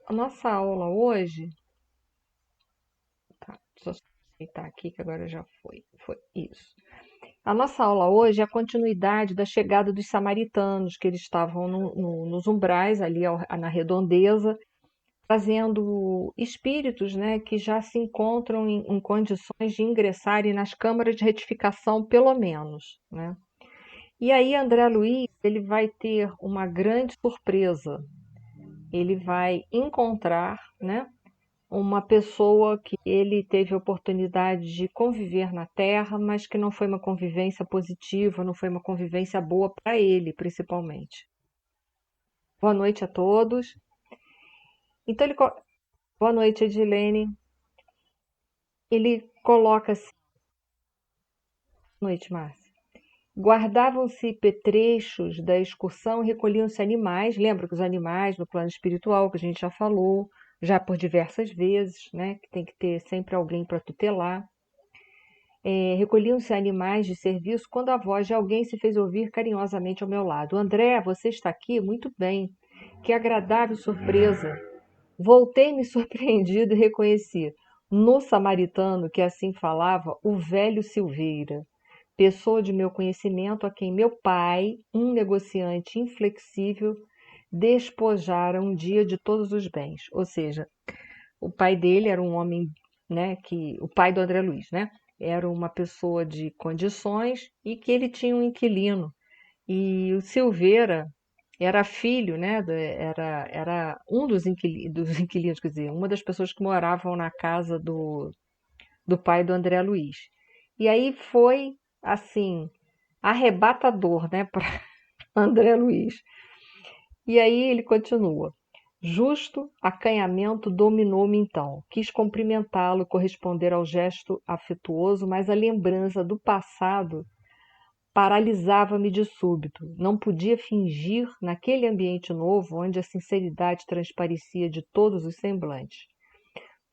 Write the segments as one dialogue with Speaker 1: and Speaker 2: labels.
Speaker 1: A nossa aula hoje, tá, deixa eu só aceitar aqui que agora já foi. Foi isso. A nossa aula hoje é a continuidade da chegada dos samaritanos, que eles estavam nos umbrais, ali na redondeza, trazendo espíritos, né, que já se encontram em condições de ingressarem nas câmaras de retificação, pelo menos, né? E aí, André Luiz, ele vai ter uma grande surpresa. Ele vai encontrar, né, uma pessoa que ele teve a oportunidade de conviver na Terra, mas que não foi uma convivência positiva, não foi uma convivência boa para ele, principalmente. Boa noite a todos. Então, boa noite, Edilene. Ele coloca assim, boa noite, Márcia. Guardavam-se petrechos da excursão e recolhiam-se animais. Lembra que os animais no plano espiritual, que a gente já falou, já por diversas vezes, né? Que tem que ter sempre alguém para tutelar. Recolhiam-se animais de serviço quando a voz de alguém se fez ouvir carinhosamente ao meu lado. André, você está aqui? Muito bem. Que agradável surpresa. Voltei-me surpreendido e reconheci, no samaritano que assim falava, o velho Silveira, pessoa de meu conhecimento a quem meu pai, um negociante inflexível, despojara um dia de todos os bens. Ou seja, o pai dele era um homem, né, o pai do André Luiz, né, era uma pessoa de condições e que ele tinha um inquilino. E o Silveira era filho, né, era um dos inquilinos, quer dizer, uma das pessoas que moravam na casa do pai do André Luiz. E aí foi, assim, arrebatador, né, para André Luiz. E aí ele continua. Justo acanhamento dominou-me então. Quis cumprimentá-lo, corresponder ao gesto afetuoso, mas a lembrança do passado paralisava-me de súbito. Não podia fingir naquele ambiente novo, onde a sinceridade transparecia de todos os semblantes.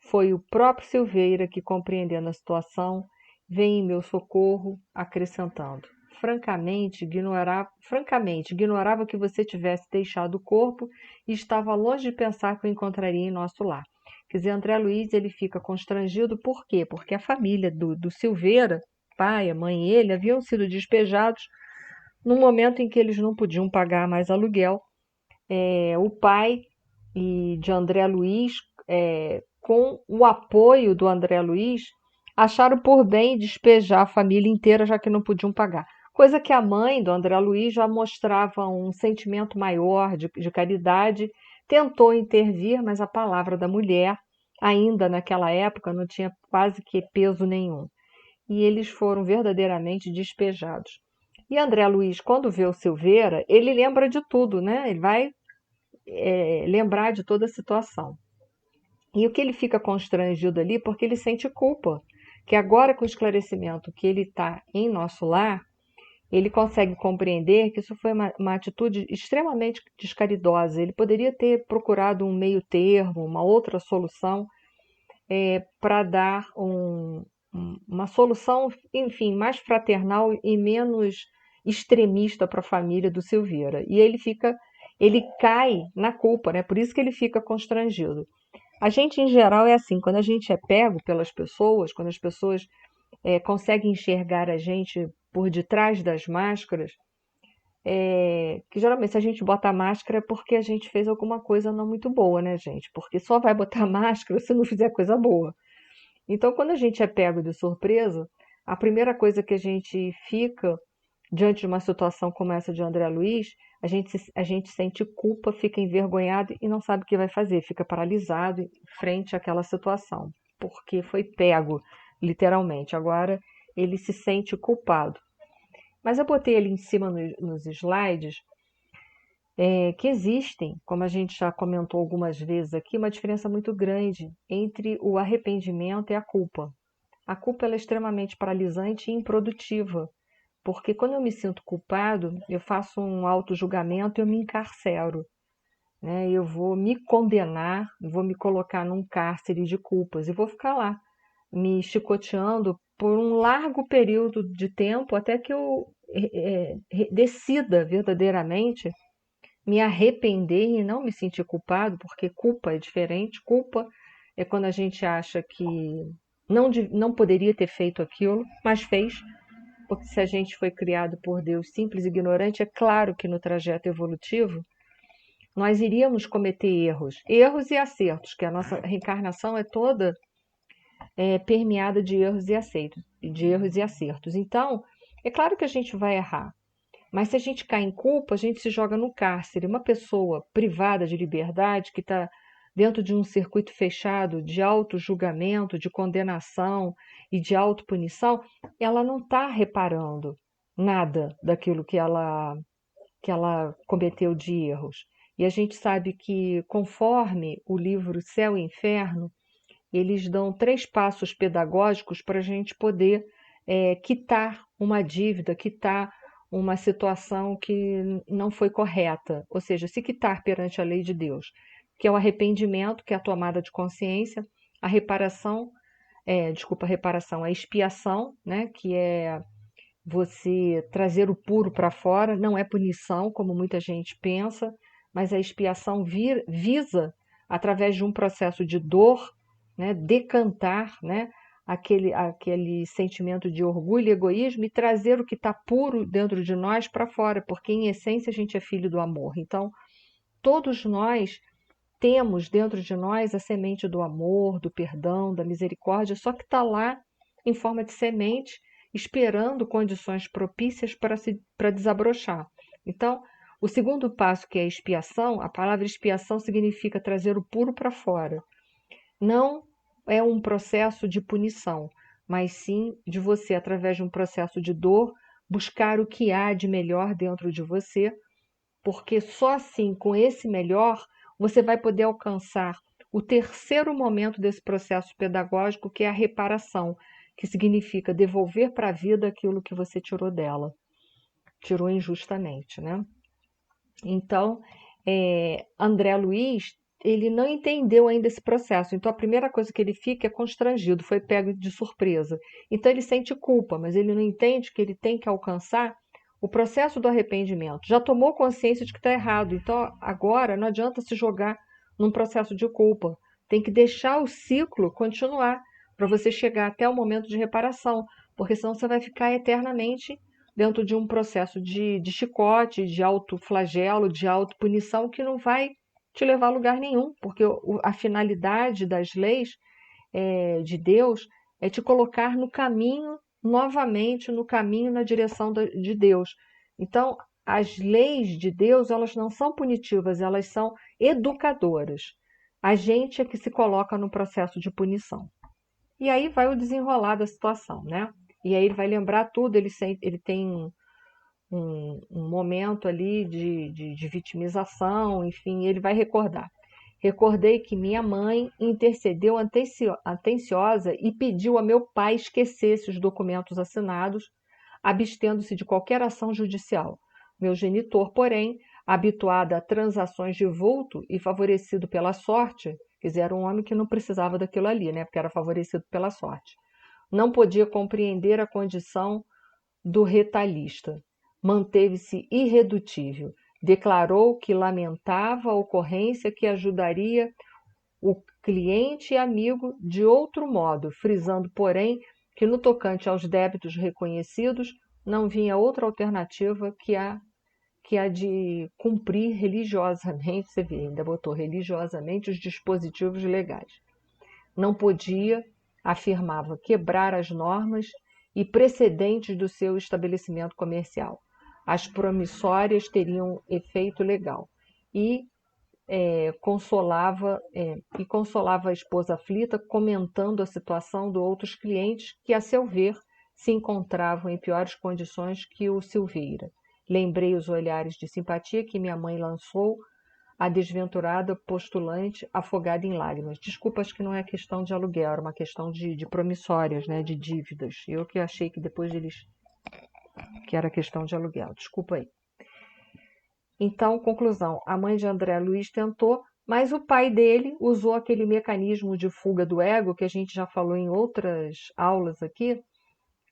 Speaker 1: Foi o próprio Silveira que, compreendendo a situação, vem em meu socorro, acrescentando: francamente, ignorava que você tivesse deixado o corpo e estava longe de pensar que o encontraria em nosso lar. Quer dizer, André Luiz, ele fica constrangido, por quê? Porque a família do Silveira, pai, a mãe e ele, haviam sido despejados no momento em que eles não podiam pagar mais aluguel. O pai de André Luiz, com o apoio do André Luiz, acharam por bem despejar a família inteira, já que não podiam pagar. Coisa que a mãe do André Luiz já mostrava um sentimento maior de caridade, tentou intervir, mas a palavra da mulher, ainda naquela época, não tinha quase que peso nenhum. E eles foram verdadeiramente despejados. E André Luiz, quando vê o Silveira, ele lembra de tudo, né? Ele vai lembrar de toda a situação. E o que ele fica constrangido ali, porque ele sente culpa, que agora com o esclarecimento que ele está em nosso lar, ele consegue compreender que isso foi uma atitude extremamente descaridosa. Ele poderia ter procurado um meio termo, uma outra solução, para dar uma solução, enfim, mais fraternal e menos extremista para a família do Silveira. E ele cai na culpa, né? Por isso que ele fica constrangido. A gente, em geral, é assim, quando a gente é pego pelas pessoas, quando as pessoas conseguem enxergar a gente por detrás das máscaras, que geralmente se a gente bota a máscara é porque a gente fez alguma coisa não muito boa, né, gente? Porque só vai botar máscara se não fizer coisa boa. Então, quando a gente é pego de surpresa, a primeira coisa que a gente fica diante de uma situação como essa de André Luiz, a gente sente culpa, fica envergonhado e não sabe o que vai fazer, fica paralisado frente àquela situação, porque foi pego, literalmente. Agora ele se sente culpado. Mas eu botei ali em cima nos slides que existem, como a gente já comentou algumas vezes aqui, uma diferença muito grande entre o arrependimento e a culpa. A culpa ela é extremamente paralisante e improdutiva, porque quando eu me sinto culpado, eu faço um auto-julgamento e eu me encarcero, né? Eu vou me condenar, vou me colocar num cárcere de culpas e vou ficar lá, me chicoteando por um largo período de tempo até que eu decida verdadeiramente me arrepender e não me sentir culpado, porque culpa é diferente. Culpa é quando a gente acha que não poderia ter feito aquilo, mas fez, porque se a gente foi criado por Deus simples e ignorante, é claro que no trajeto evolutivo nós iríamos cometer erros e acertos, que a nossa reencarnação é toda permeada de erros e acertos. Então, é claro que a gente vai errar, mas se a gente cai em culpa, a gente se joga no cárcere. Uma pessoa privada de liberdade, que está dentro de um circuito fechado de auto-julgamento, de condenação e de autopunição, ela não está reparando nada daquilo que ela cometeu de erros. E a gente sabe que, conforme o livro Céu e Inferno, eles dão 3 passos pedagógicos para a gente poder quitar uma dívida, quitar uma situação que não foi correta, ou seja, se quitar perante a lei de Deus, que é o arrependimento, que é a tomada de consciência, a reparação, a reparação, a expiação, né, que é você trazer o puro para fora, não é punição, como muita gente pensa, mas a expiação visa, através de um processo de dor, né, decantar, né, aquele sentimento de orgulho e egoísmo e trazer o que está puro dentro de nós para fora, porque em essência a gente é filho do amor. Então, todos nós temos dentro de nós a semente do amor, do perdão, da misericórdia, só que está lá em forma de semente, esperando condições propícias para desabrochar. Então, o segundo passo, que é a expiação, a palavra expiação significa trazer o puro para fora. Não é um processo de punição, mas sim de você, através de um processo de dor, buscar o que há de melhor dentro de você, porque só assim, com esse melhor, você vai poder alcançar o terceiro momento desse processo pedagógico, que é a reparação, que significa devolver para a vida aquilo que você tirou dela, tirou injustamente, né? Então, André Luiz, ele não entendeu ainda esse processo. Então, a primeira coisa que ele fica é constrangido, foi pego de surpresa. Então, ele sente culpa, mas ele não entende que ele tem que alcançar o processo do arrependimento. Já tomou consciência de que está errado. Então, agora não adianta se jogar num processo de culpa. Tem que deixar o ciclo continuar para você chegar até o momento de reparação, porque senão você vai ficar eternamente dentro de um processo de chicote, de autoflagelo, de autopunição, que não vai te levar a lugar nenhum, porque a finalidade das leis de Deus é te colocar no caminho, novamente, no caminho, na direção de Deus. Então, as leis de Deus, elas não são punitivas, elas são educadoras. A gente é que se coloca no processo de punição. E aí vai o desenrolar da situação, né? E aí ele vai lembrar tudo, ele tem um momento ali de vitimização, enfim, ele vai recordar. Recordei que minha mãe intercedeu atenciosa e pediu a meu pai esquecesse os documentos assinados, abstendo-se de qualquer ação judicial. Meu genitor, porém, habituado a transações de vulto e favorecido pela sorte, quer dizer, era um homem que não precisava daquilo ali, né, porque era favorecido pela sorte, não podia compreender a condição do retalhista. Manteve-se irredutível. Declarou que lamentava a ocorrência que ajudaria o cliente e amigo de outro modo, frisando, porém, que no tocante aos débitos reconhecidos não vinha outra alternativa que a de cumprir religiosamente, você vê, ainda botou religiosamente os dispositivos legais. Não podia, afirmava, quebrar as normas e precedentes do seu estabelecimento comercial. As promissórias teriam efeito legal. E consolava a esposa aflita, comentando a situação de outros clientes que, a seu ver, se encontravam em piores condições que o Silveira. Lembrei os olhares de simpatia que minha mãe lançou à desventurada postulante afogada em lágrimas. Desculpa, acho que não é questão de aluguel, era uma questão de promissórias, né, de dívidas. Eu que achei que depois eles que era questão de aluguel. Desculpa aí. Então, conclusão, a mãe de André Luiz tentou, mas o pai dele usou aquele mecanismo de fuga do ego que a gente já falou em outras aulas aqui,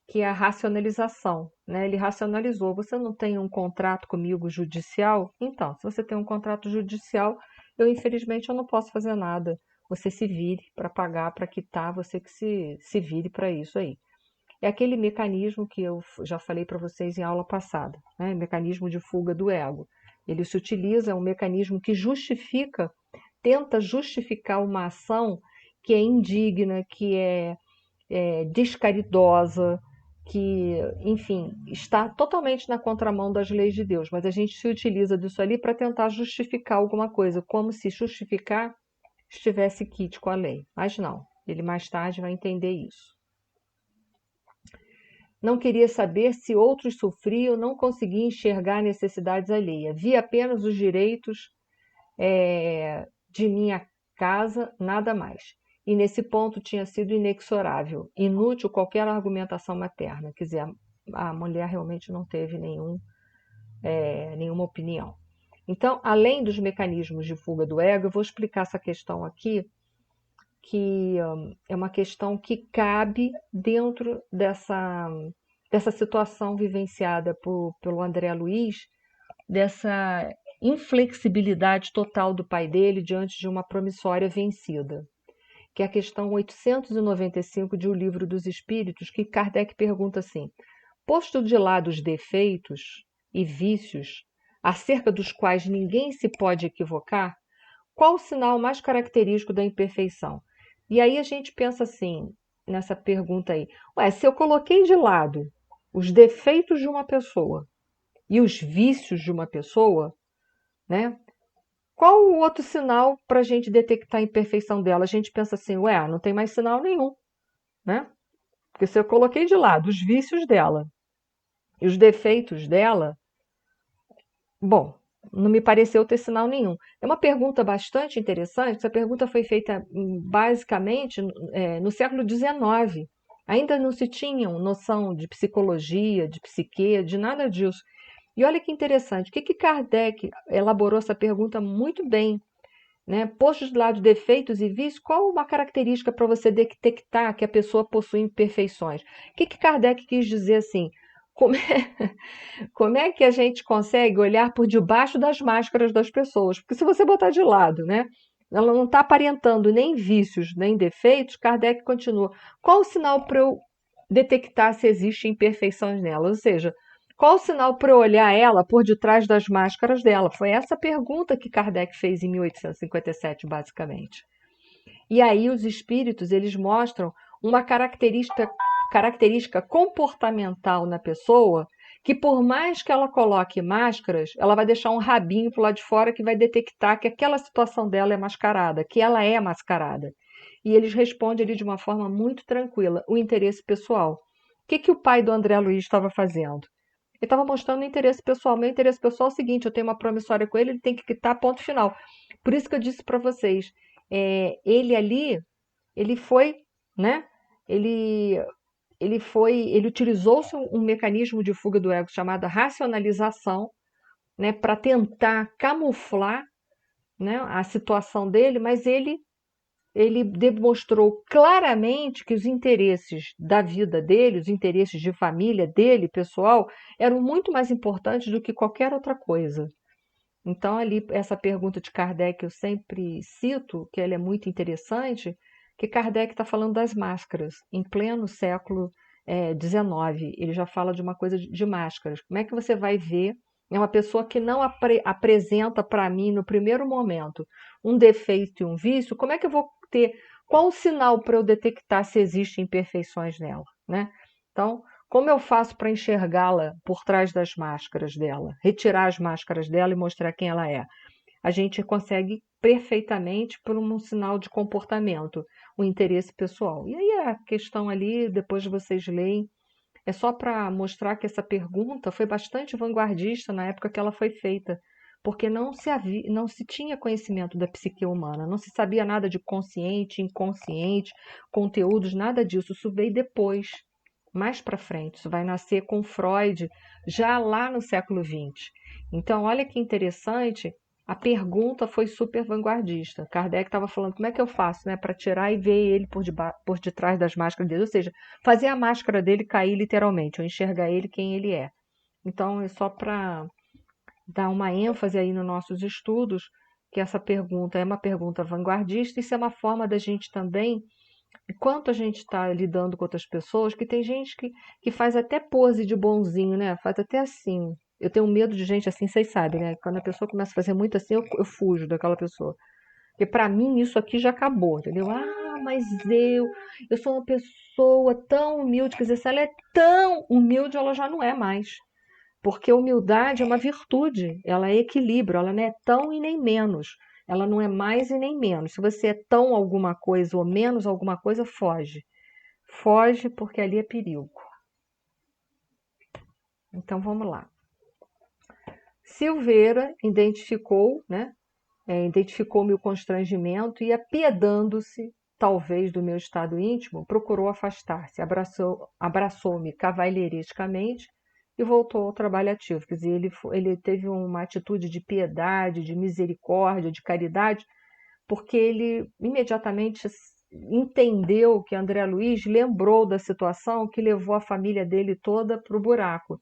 Speaker 1: que é a racionalização, né? Ele racionalizou. Você não tem um contrato comigo judicial? Então, se você tem um contrato judicial, infelizmente, eu não posso fazer nada. Você se vire para pagar, para quitar, você que se vire para isso aí. É aquele mecanismo que eu já falei para vocês em aula passada, né? Mecanismo de fuga do ego. Ele se utiliza, é um mecanismo que tenta justificar uma ação que é indigna, que é descaridosa, que, enfim, está totalmente na contramão das leis de Deus, mas a gente se utiliza disso ali para tentar justificar alguma coisa, como se justificar estivesse quite com a lei. Mas não, ele mais tarde vai entender isso. Não queria saber se outros sofriam, não conseguia enxergar necessidades alheias. Via apenas os direitos de minha casa, nada mais. E nesse ponto tinha sido inexorável, inútil qualquer argumentação materna. Quer dizer, a mulher realmente não teve nenhuma opinião. Então, além dos mecanismos de fuga do ego, eu vou explicar essa questão aqui, que é uma questão que cabe dentro dessa situação vivenciada pelo André Luiz, dessa inflexibilidade total do pai dele diante de uma promissória vencida, que é a questão 895 de O Livro dos Espíritos, que Kardec pergunta assim: posto de lado os defeitos e vícios, acerca dos quais ninguém se pode equivocar, qual o sinal mais característico da imperfeição? E aí a gente pensa assim, nessa pergunta aí, se eu coloquei de lado os defeitos de uma pessoa e os vícios de uma pessoa, né? Qual o outro sinal para a gente detectar a imperfeição dela? A gente pensa assim, não tem mais sinal nenhum, né? Porque se eu coloquei de lado os vícios dela e os defeitos dela, bom, não me pareceu ter sinal nenhum. É uma pergunta bastante interessante. Essa pergunta foi feita basicamente no século XIX. Ainda não se tinha noção de psicologia, de psique, de nada disso. E olha que interessante, o que Kardec elaborou essa pergunta muito bem, né? Posto de lado defeitos e vícios, qual uma característica para você detectar que a pessoa possui imperfeições? O que Kardec quis dizer assim? Como é que a gente consegue olhar por debaixo das máscaras das pessoas? Porque se você botar de lado, né? Ela não está aparentando nem vícios, nem defeitos, Kardec continua. Qual o sinal para eu detectar se existem imperfeições nela? Ou seja, qual o sinal para eu olhar ela por detrás das máscaras dela? Foi essa pergunta que Kardec fez em 1857, basicamente. E aí os espíritos, eles mostram uma característica comportamental na pessoa que, por mais que ela coloque máscaras, ela vai deixar um rabinho para lado de fora que vai detectar que aquela situação dela é mascarada, que ela é mascarada. E eles respondem ali de uma forma muito tranquila, o interesse pessoal. O que o pai do André Luiz estava fazendo? Ele estava mostrando o interesse pessoal. Meu interesse pessoal é o seguinte, eu tenho uma promissória com ele tem que quitar, ponto final. Por isso que eu disse para vocês, ele ali, ele foi, né? Ele utilizou-se um mecanismo de fuga do ego chamado racionalização, né, para tentar camuflar, né, a situação dele, mas ele demonstrou claramente que os interesses da vida dele, os interesses de família dele, pessoal, eram muito mais importantes do que qualquer outra coisa. Então, ali, essa pergunta de Kardec eu sempre cito, que ela é muito interessante, que Kardec está falando das máscaras, em pleno século XIX. Ele já fala de uma coisa de máscaras. Como é que você vai ver uma pessoa que não apresenta para mim, no primeiro momento, um defeito e um vício? Como é que eu vou ter... Qual o sinal para eu detectar se existem imperfeições nela, né? Então, como eu faço para enxergá-la por trás das máscaras dela? Retirar as máscaras dela e mostrar quem ela é? A gente consegue perfeitamente por um sinal de comportamento, o interesse pessoal. E aí a questão ali, depois vocês leem, é só para mostrar que essa pergunta foi bastante vanguardista na época que ela foi feita, porque não se tinha conhecimento da psique humana, não se sabia nada de consciente, inconsciente, conteúdos, nada disso. Isso veio depois, mais para frente. Isso vai nascer com Freud, já lá no século XX. Então, olha que interessante A pergunta foi super vanguardista. Kardec estava falando como é que eu faço, né, para tirar e ver ele por detrás das máscaras dele, ou seja, fazer a máscara dele cair literalmente, ou enxergar ele quem ele é. Então, é só para dar uma ênfase aí nos nossos estudos, que essa pergunta é uma pergunta vanguardista, isso é uma forma da gente também, enquanto a gente está lidando com outras pessoas, que tem gente que faz até pose de bonzinho, né? Faz até assim. Eu tenho medo de gente assim, vocês sabem, né? Quando a pessoa começa a fazer muito assim, eu fujo daquela pessoa. Porque para mim isso aqui já acabou, entendeu? Ah, mas eu sou uma pessoa tão humilde. Quer dizer, se ela é tão humilde, ela já não é mais. Porque humildade é uma virtude, ela é equilíbrio, ela não é tão e nem menos. Ela não é mais e nem menos. Se você é tão alguma coisa ou menos alguma coisa, foge. Foge porque ali é perigo. Então vamos lá. Silveira identificou, né? Identificou-me o constrangimento e, apiedando-se, talvez, do meu estado íntimo, procurou afastar-se, abraçou-me cavalheirescamente e voltou ao trabalho ativo. Quer dizer, ele teve uma atitude de piedade, de misericórdia, de caridade, porque ele imediatamente entendeu que André Luiz lembrou da situação que levou a família dele toda para o buraco.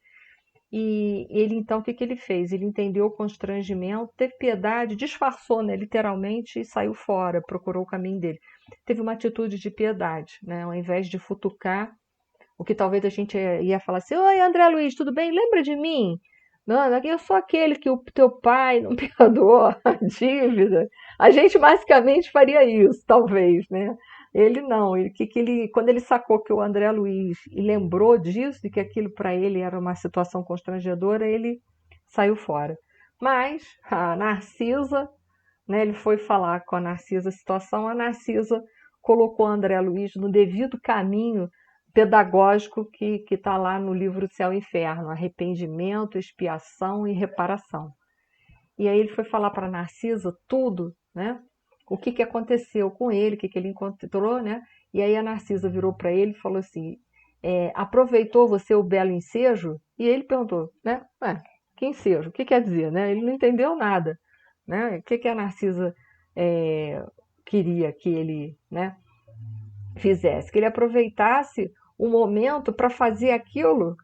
Speaker 1: E ele, então, o que ele fez? Ele entendeu o constrangimento, teve piedade, disfarçou, né, literalmente, e saiu fora, procurou o caminho dele. Teve uma atitude de piedade, né, ao invés de futucar, o que talvez a gente ia falar assim: oi, André Luiz, tudo bem? Lembra de mim? Não, eu sou aquele que o teu pai não perdoou a dívida. A gente basicamente faria isso, talvez, né? Ele não, quando ele sacou que o André Luiz e lembrou disso, de que aquilo para ele era uma situação constrangedora, ele saiu fora. Mas a Narcisa, né, ele foi falar com a Narcisa a situação, a Narcisa colocou o André Luiz no devido caminho pedagógico que está lá no livro Céu e Inferno, arrependimento, expiação e reparação. E aí ele foi falar para a Narcisa tudo, né? O que aconteceu com ele, o que ele encontrou, né? E aí a Narcisa virou para ele e falou assim: aproveitou você o belo ensejo? E ele perguntou, né? Que ensejo? O que quer dizer, né? Ele não entendeu nada, né? O que a Narcisa queria que ele, né, fizesse? Que ele aproveitasse o momento para fazer aquilo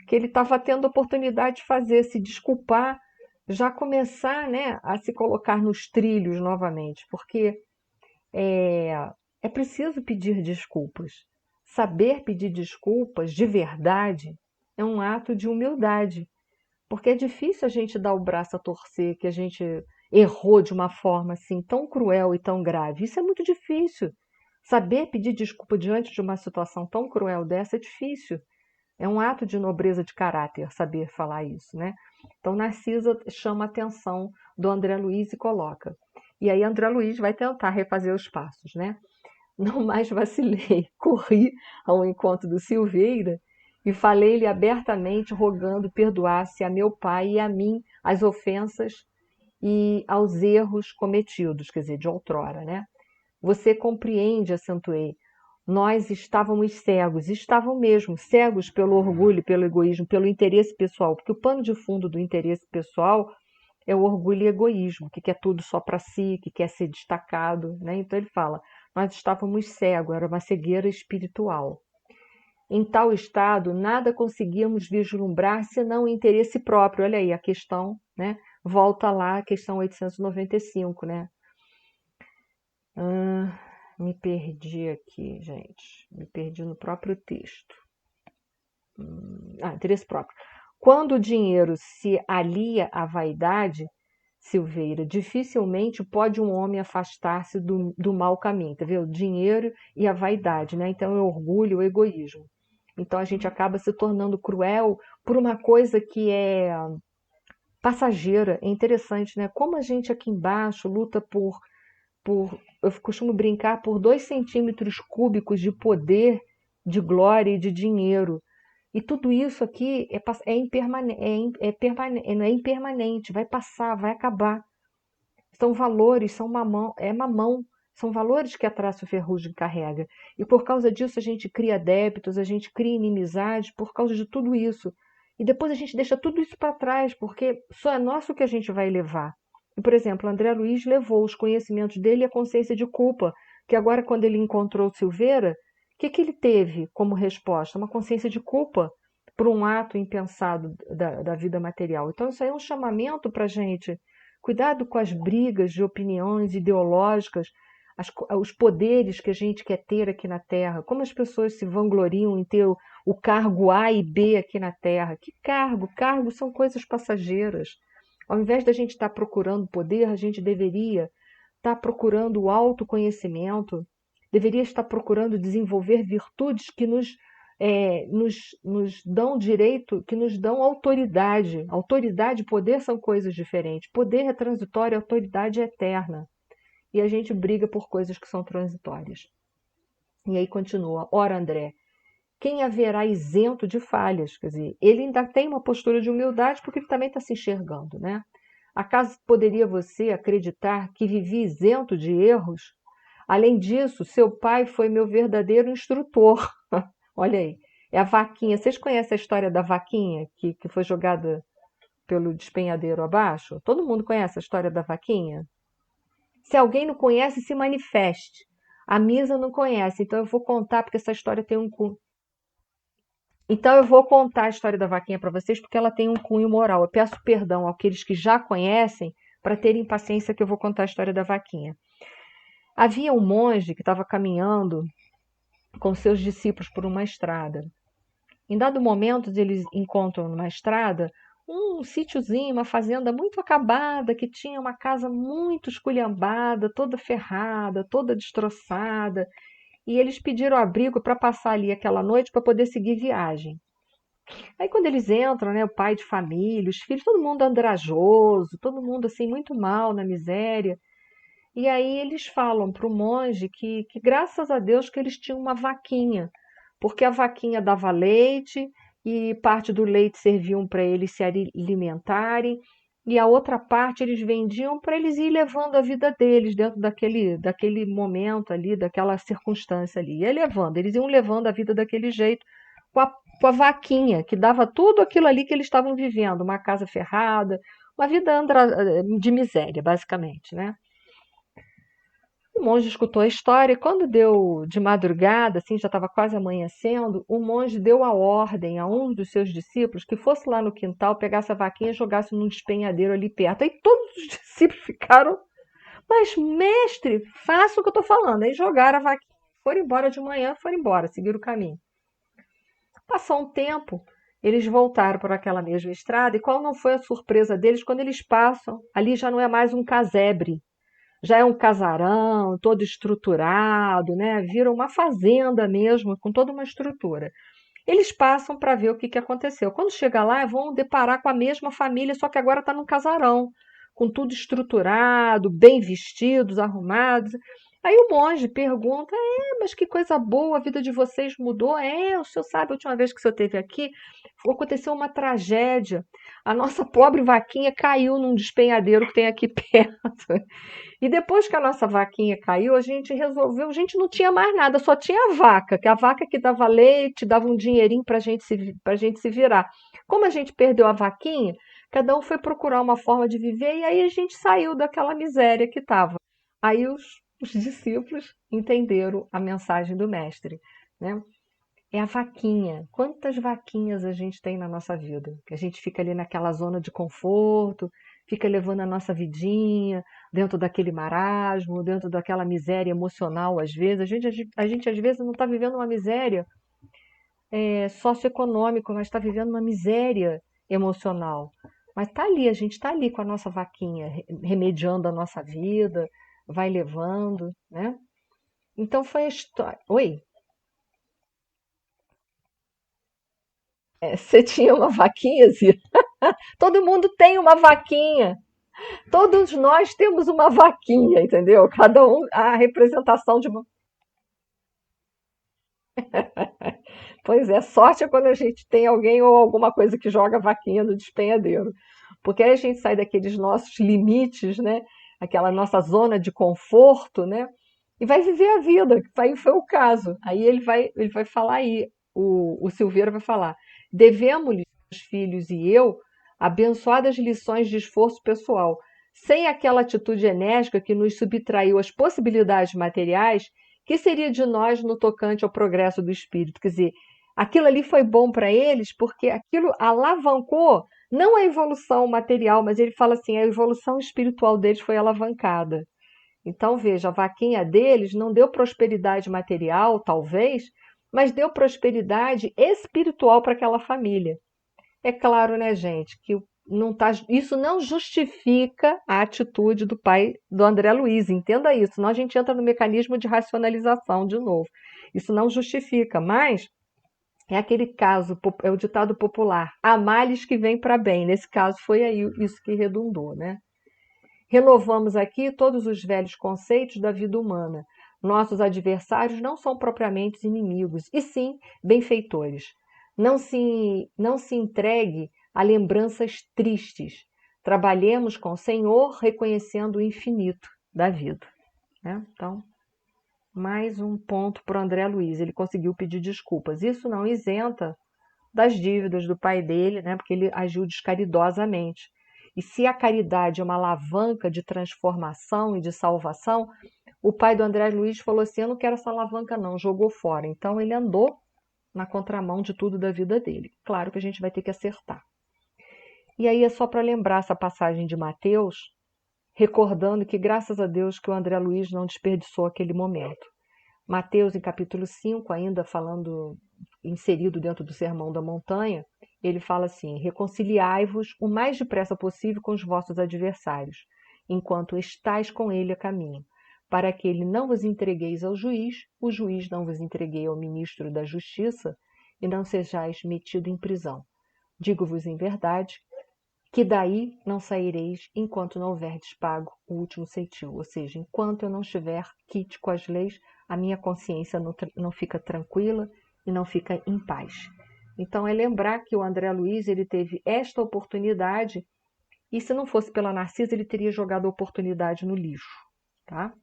Speaker 1: que ele estava tendo oportunidade de fazer, se desculpar, já começar, né, a se colocar nos trilhos novamente, porque é preciso pedir desculpas. Saber pedir desculpas de verdade é um ato de humildade, porque é difícil a gente dar o braço a torcer, que a gente errou de uma forma assim tão cruel e tão grave. Isso é muito difícil. Saber pedir desculpa diante de uma situação tão cruel dessa é difícil. É um ato de nobreza de caráter saber falar isso, né? Então, Narcisa chama a atenção do André Luiz e coloca. E aí, André Luiz vai tentar refazer os passos, né? Não mais vacilei, corri ao encontro do Silveira e falei-lhe abertamente, rogando perdoasse a meu pai e a mim as ofensas e aos erros cometidos, quer dizer, de outrora, né? Você compreende, acentuei. Nós estávamos cegos, estavam mesmo cegos pelo orgulho, pelo egoísmo, pelo interesse pessoal, porque o pano de fundo do interesse pessoal é o orgulho e egoísmo, que quer tudo só para si, que quer ser destacado, né? Então ele fala, nós estávamos cegos, era uma cegueira espiritual. Em tal estado, nada conseguíamos vislumbrar senão o interesse próprio. Olha aí a questão, né? Volta lá a questão 895, né? Me perdi aqui, gente. Me perdi no próprio texto. Interesse próprio. Quando o dinheiro se alia à vaidade, Silveira, dificilmente pode um homem afastar-se do mau caminho, tá vendo? O dinheiro e a vaidade, né? Então é o orgulho, o egoísmo. Então a gente acaba se tornando cruel por uma coisa que é passageira. É interessante, né? Como a gente aqui embaixo luta eu costumo brincar, por 2 centímetros cúbicos de poder, de glória e de dinheiro. E tudo isso aqui não é impermanente, vai passar, vai acabar. São valores, mamão, são valores que a Traço Ferrugem carrega. E por causa disso a gente cria débitos, a gente cria inimizade, por causa de tudo isso. E depois a gente deixa tudo isso para trás, porque só é nosso que a gente vai levar. E, por exemplo, André Luiz levou os conhecimentos dele e a consciência de culpa, que agora, quando ele encontrou Silveira, o que ele teve como resposta? Uma consciência de culpa por um ato impensado da vida material. Então, isso aí é um chamamento para a gente. Cuidado com as brigas de opiniões ideológicas, os poderes que a gente quer ter aqui na Terra, como as pessoas se vangloriam em ter o cargo A e B aqui na Terra. Que cargo? Cargos são coisas passageiras. Ao invés da gente estar procurando poder, a gente deveria estar procurando o autoconhecimento, deveria estar procurando desenvolver virtudes que nos dão direito, que nos dão autoridade. Autoridade e poder são coisas diferentes. Poder é transitório, autoridade é eterna. E a gente briga por coisas que são transitórias. E aí continua, ora André, quem haverá isento de falhas? Quer dizer, ele ainda tem uma postura de humildade porque ele também está se enxergando, né? Acaso poderia você acreditar que vivi isento de erros? Além disso, seu pai foi meu verdadeiro instrutor. Olha aí, é a vaquinha. Vocês conhecem a história da vaquinha que foi jogada pelo despenhadeiro abaixo? Todo mundo conhece a história da vaquinha? Se alguém não conhece, se manifeste. A Misa não conhece, então eu vou contar porque essa história tem um cunho. Então eu vou contar a história da vaquinha para vocês porque ela tem um cunho moral. Eu peço perdão àqueles que já conhecem para terem paciência que eu vou contar a história da vaquinha. Havia um monge que estava caminhando com seus discípulos por uma estrada. Em dado momento, eles encontram numa estrada um sítiozinho, uma fazenda muito acabada, que tinha uma casa muito esculhambada, toda ferrada, toda destroçada. E eles pediram abrigo para passar ali aquela noite para poder seguir viagem. Aí quando eles entram, né, o pai de família, os filhos, todo mundo andrajoso, todo mundo assim muito mal, na miséria. E aí eles falam para o monge que graças a Deus que eles tinham uma vaquinha, porque a vaquinha dava leite e parte do leite serviam para eles se alimentarem e a outra parte eles vendiam para eles ir levando a vida deles dentro daquele momento ali, daquela circunstância ali. Ia levando, eles iam levando a vida daquele jeito com a vaquinha, que dava tudo aquilo ali que eles estavam vivendo, uma casa ferrada, uma vida de miséria, basicamente, né? O monge escutou a história e quando deu de madrugada, assim, já estava quase amanhecendo, o monge deu a ordem a um dos seus discípulos que fosse lá no quintal, pegasse a vaquinha e jogasse num despenhadeiro ali perto. Aí todos os discípulos ficaram, mas mestre, faça o que eu estou falando. Aí jogaram a vaquinha, foram embora de manhã, foram embora, seguiram o caminho. Passou um tempo, eles voltaram por aquela mesma estrada e qual não foi a surpresa deles quando eles passam? Ali já não é mais um casebre, já é um casarão todo estruturado, né? Vira uma fazenda mesmo, com toda uma estrutura. Eles passam para ver o que aconteceu. Quando chega lá, vão deparar com a mesma família, só que agora está num casarão, com tudo estruturado, bem vestidos, arrumados. Aí o monge pergunta: mas que coisa boa, a vida de vocês mudou? O senhor sabe, a última vez que o senhor esteve aqui, aconteceu uma tragédia. A nossa pobre vaquinha caiu num despenhadeiro que tem aqui perto. E depois que a nossa vaquinha caiu, a gente resolveu, a gente não tinha mais nada, só tinha a vaca, que é a vaca que dava leite, dava um dinheirinho para a gente se virar. Como a gente perdeu a vaquinha, cada um foi procurar uma forma de viver e aí a gente saiu daquela miséria que estava. Aí os discípulos entenderam a mensagem do mestre, né? É a vaquinha. Quantas vaquinhas a gente tem na nossa vida? Que a gente fica ali naquela zona de conforto, fica levando a nossa vidinha dentro daquele marasmo, dentro daquela miséria emocional, às vezes. A gente às vezes, não está vivendo uma miséria socioeconômica, mas está vivendo uma miséria emocional. Mas tá ali, a gente está ali com a nossa vaquinha, remediando a nossa vida, vai levando, né? Então foi a história. Oi? Você tinha uma vaquinha, Zia? Todo mundo tem uma vaquinha. Todos nós temos uma vaquinha, entendeu? Cada um a representação de uma. Pois é, sorte é quando a gente tem alguém ou alguma coisa que joga a vaquinha no despenhadeiro. Porque aí a gente sai daqueles nossos limites, né? Aquela nossa zona de conforto, né? E vai viver a vida, que aí foi o caso. Aí ele vai falar aí, o Silveira vai falar, devemos-lhes, os filhos e eu, abençoadas lições de esforço pessoal. sem aquela atitude enérgica que nos subtraiu as possibilidades materiais, que seria de nós no tocante ao progresso do espírito? Quer dizer, aquilo ali foi bom para eles porque aquilo alavancou não a evolução material, mas ele fala assim, a evolução espiritual deles foi alavancada. Então, veja, a vaquinha deles não deu prosperidade material, talvez, mas deu prosperidade espiritual para aquela família. É claro, né, gente, que não tá, isso não justifica a atitude do pai do André Luiz, entenda isso, senão a gente entra no mecanismo de racionalização de novo. Isso não justifica, mas é aquele caso, é o ditado popular, há males que vêm para bem. Nesse caso foi aí isso que redundou, né? Renovamos aqui todos os velhos conceitos da vida humana. Nossos adversários não são propriamente inimigos, e sim benfeitores. Não se entregue a lembranças tristes. Trabalhemos com o Senhor, reconhecendo o infinito da vida. Né? Então, mais um ponto para o André Luiz. Ele conseguiu pedir desculpas. Isso não isenta das dívidas do pai dele, né? Porque ele agiu descaridosamente. E se a caridade é uma alavanca de transformação e de salvação, o pai do André Luiz falou assim: eu não quero essa alavanca, não, jogou fora. Então ele andou na contramão de tudo da vida dele. Claro que a gente vai ter que acertar. E aí é só para lembrar essa passagem de Mateus, recordando que, graças a Deus, que o André Luiz não desperdiçou aquele momento. Mateus, em capítulo 5, ainda falando, inserido dentro do Sermão da Montanha, ele fala assim: reconciliai-vos o mais depressa possível com os vossos adversários, enquanto estáis com ele a caminho, para que ele não vos entregueis ao juiz, o juiz não vos entregueie ao ministro da Justiça, e não sejais metido em prisão. Digo-vos em verdade, que daí não saireis enquanto não houverdes pago o último ceitil. Ou seja, enquanto eu não estiver quite com as leis, a minha consciência não fica tranquila e não fica em paz. Então, é lembrar que o André Luiz ele teve esta oportunidade e, se não fosse pela Narcisa, ele teria jogado a oportunidade no lixo. Tá?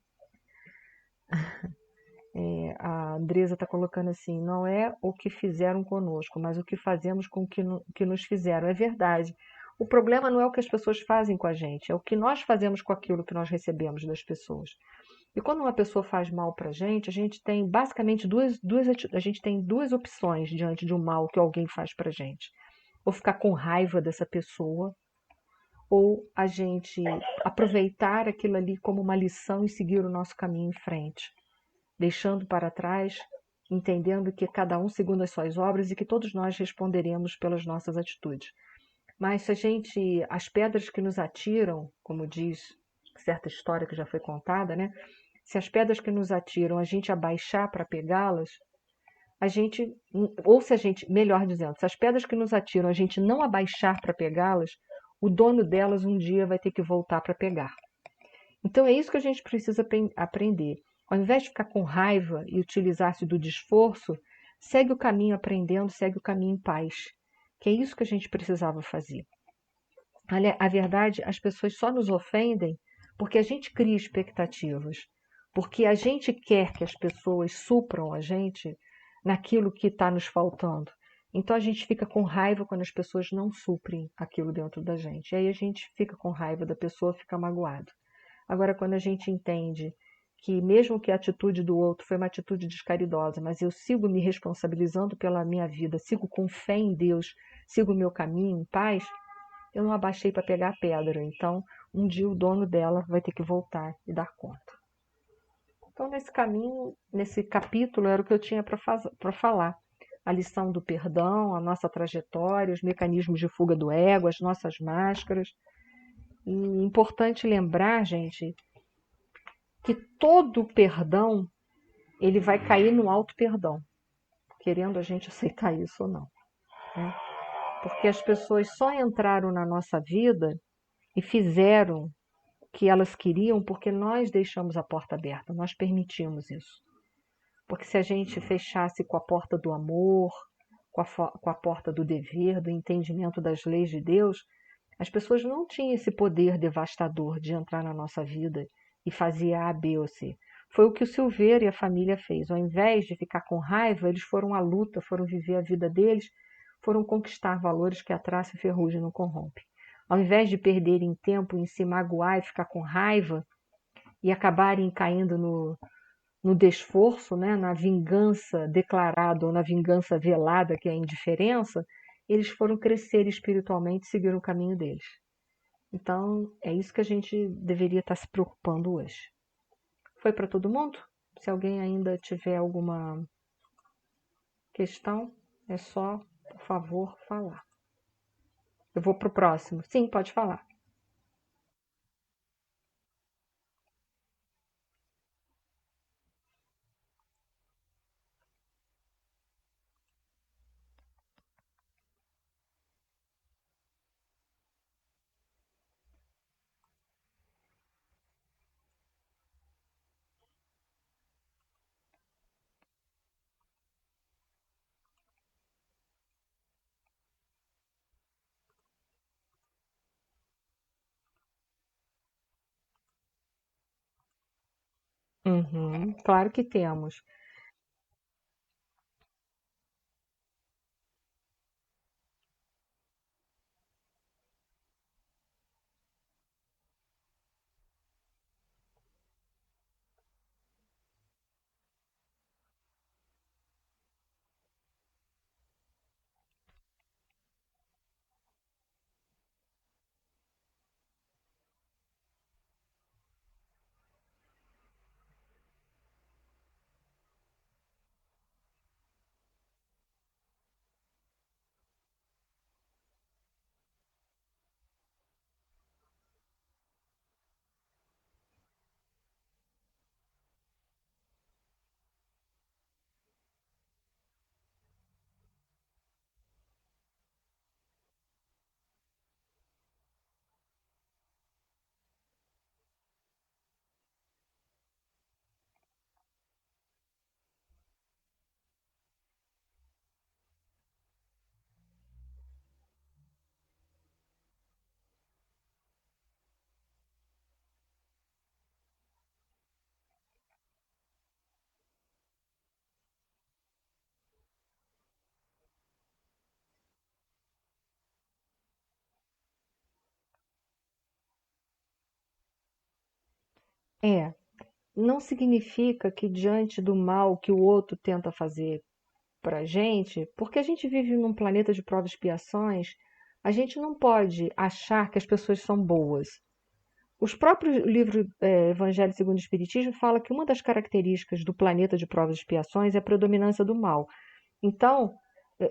Speaker 1: A Andresa está colocando assim, não é o que fizeram conosco, mas o que fazemos com o que nos fizeram. É verdade. O problema não é o que as pessoas fazem com a gente, é o que nós fazemos com aquilo que nós recebemos das pessoas. E quando uma pessoa faz mal para a gente tem basicamente a gente tem duas opções diante de um mal que alguém faz para a gente. Ou ficar com raiva dessa pessoa, ou a gente aproveitar aquilo ali como uma lição e seguir o nosso caminho em frente, deixando para trás, entendendo que cada um segundo as suas obras e que todos nós responderemos pelas nossas atitudes. Mas se as pedras que nos atiram, como diz certa história que já foi contada, né? Se as pedras que nos atiram a gente abaixar para pegá-las, melhor dizendo, se as pedras que nos atiram a gente não abaixar para pegá-las, o dono delas um dia vai ter que voltar para pegar. Então é isso que a gente precisa aprender. Ao invés de ficar com raiva e utilizar-se do desforço, segue o caminho aprendendo, segue o caminho em paz. Que é isso que a gente precisava fazer. A verdade, as pessoas só nos ofendem porque a gente cria expectativas, porque a gente quer que as pessoas supram a gente naquilo que está nos faltando. Então a gente fica com raiva quando as pessoas não suprem aquilo dentro da gente. E aí a gente fica com raiva da pessoa, fica magoado. Agora, quando a gente entende que mesmo que a atitude do outro foi uma atitude descaridosa, mas eu sigo me responsabilizando pela minha vida, sigo com fé em Deus, sigo o meu caminho em paz, eu não abaixei para pegar a pedra. Então, um dia o dono dela vai ter que voltar e dar conta. Então, nesse caminho, nesse capítulo, era o que eu tinha para falar. A lição do perdão, a nossa trajetória, os mecanismos de fuga do ego, as nossas máscaras. E é importante lembrar, gente, que todo perdão ele vai cair no auto-perdão, querendo a gente aceitar isso ou não. Né? Porque as pessoas só entraram na nossa vida e fizeram o que elas queriam porque nós deixamos a porta aberta, nós permitimos isso. Porque se a gente fechasse com a porta do amor, com a porta do dever, do entendimento das leis de Deus, as pessoas não tinham esse poder devastador de entrar na nossa vida e fazer A, B ou C. Foi o que o Silveira e a família fez. Ao invés de ficar com raiva, eles foram à luta, foram viver a vida deles, foram conquistar valores que a traça e ferrugem não corrompe. ao invés de perderem tempo em se magoar e ficar com raiva e acabarem caindo no desforço, né, na vingança declarada ou na vingança velada, que é a indiferença, eles foram crescer espiritualmente e seguir o caminho deles. Então, é isso que a gente deveria estar se preocupando hoje. Foi para todo mundo? Se alguém ainda tiver alguma questão, é só, por favor, falar. Eu vou para o próximo. Sim, pode falar. Uhum, claro que temos. É, não significa que diante do mal que o outro tenta fazer para a gente, porque a gente vive num planeta de provas e expiações, a gente não pode achar que as pessoas são boas. Os próprios livros Evangelho segundo o Espiritismo fala que uma das características do planeta de provas e expiações é a predominância do mal. Então,